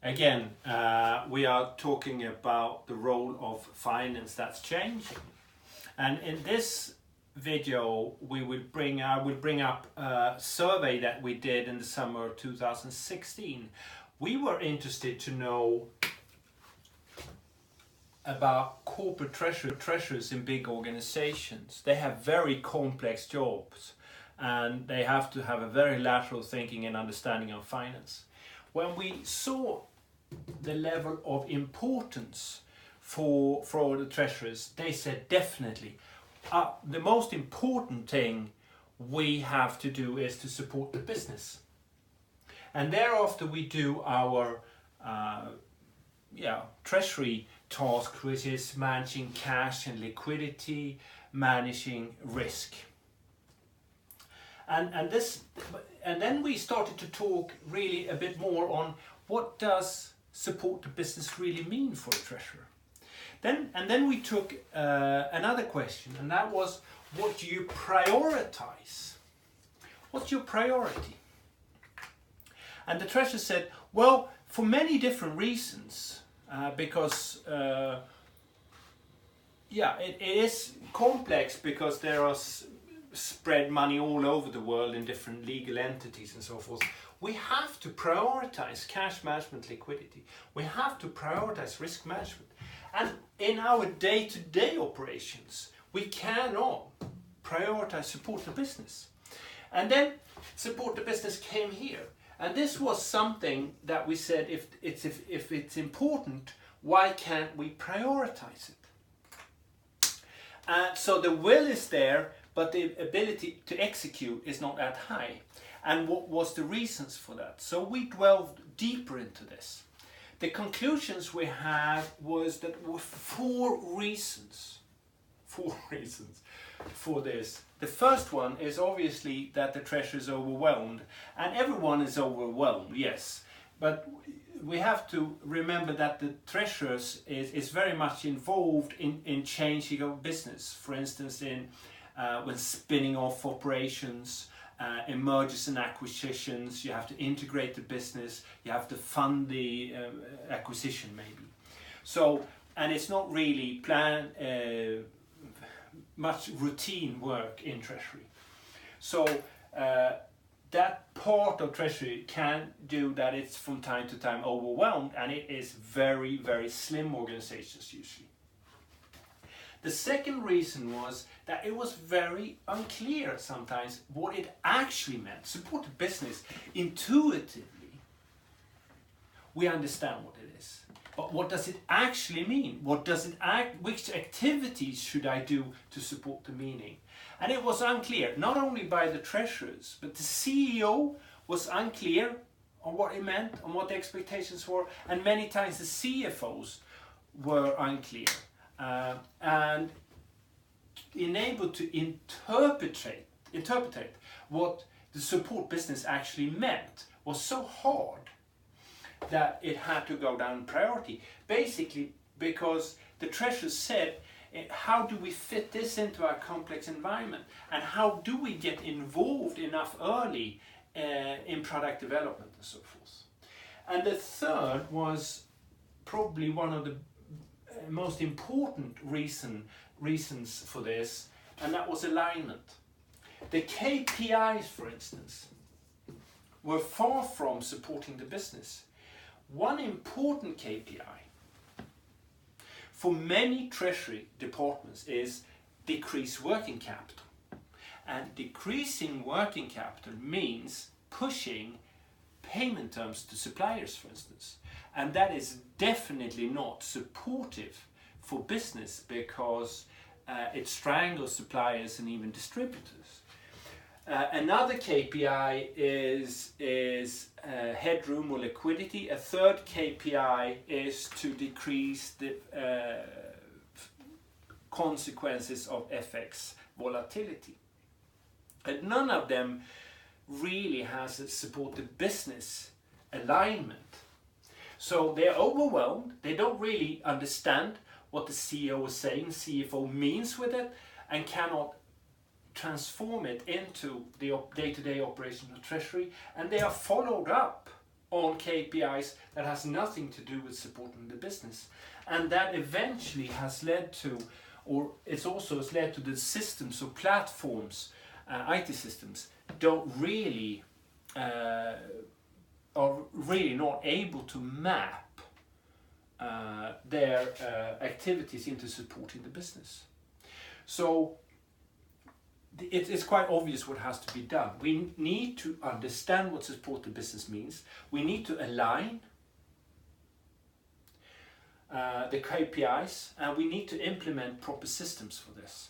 Again, we are talking about the role of finance that's changing. And in this video, I will bring up a survey that we did in the summer of 2016. We were interested to know about corporate treasurers in big organizations. They have very complex jobs and they have to have a very lateral thinking and understanding of finance. When we saw the level of importance for the treasurers, they said definitely the most important thing we have to do is to support the business. And thereafter we do our treasury task, which is managing cash and liquidity, managing risk. And then we started to talk really a bit more on what does support the business really mean for a treasurer. Then we took another question, and that was, what do you prioritize? What's your priority? And the treasurer said, well, for many different reasons, because it is complex, because there are spread money all over the world in different legal entities and so forth. We have to prioritize cash management, liquidity. We have to prioritize risk management. And in our day-to-day operations, we cannot prioritize support the business. And then support the business came here. And this was something that we said, if it's important, why can't we prioritize it? So the will is there, but the ability to execute is not that high. And what was the reasons for that? So we delved deeper into this. The conclusions we had was that there were four reasons for this. The first one is obviously that the treasurer is overwhelmed, and everyone is overwhelmed, yes. But we have to remember that the treasurer is very much involved in changing of business. For instance, when spinning off operations, in mergers and acquisitions, you have to integrate the business, you have to fund the acquisition maybe. So, and it's not really much routine work in treasury. So that part of treasury can do that. It's from time to time overwhelmed, and it is very, very slim organizations usually. The second reason was that it was very unclear sometimes what it actually meant. Support the business intuitively. We understand what it is. But what does it actually mean? Which activities should I do to support the meaning? And it was unclear, not only by the treasurers, but the CEO was unclear on what it meant, on what the expectations were, and many times the CFOs were unclear. And enabled to interpret what the support business actually meant was so hard that it had to go down priority. Basically, because the treasurer said, how do we fit this into our complex environment? And how do we get involved enough early in product development and so forth? And the third was probably one of the most important reasons for this, and that was alignment. The KPIs, for instance, were far from supporting the business. One important KPI for many treasury departments is decrease working capital. And decreasing working capital means pushing payment terms to suppliers, for instance. And that is definitely not supportive for business, because it strangles suppliers and even distributors. Another KPI is headroom or liquidity. A third KPI is to decrease the consequences of FX volatility. And none of them really has a supported business alignment. So they're overwhelmed, they don't really understand what the CEO is saying, CFO means with it, and cannot transform it into the day-to-day operation of treasury, and they are followed up on KPIs that has nothing to do with supporting the business. And that eventually has led to, or it's also has led to the systems or platforms, IT systems, don't really, are really not able to map their activities into supporting the business. So it's quite obvious what has to be done. We need to understand what support the business means. We need to align the KPIs, and we need to implement proper systems for this.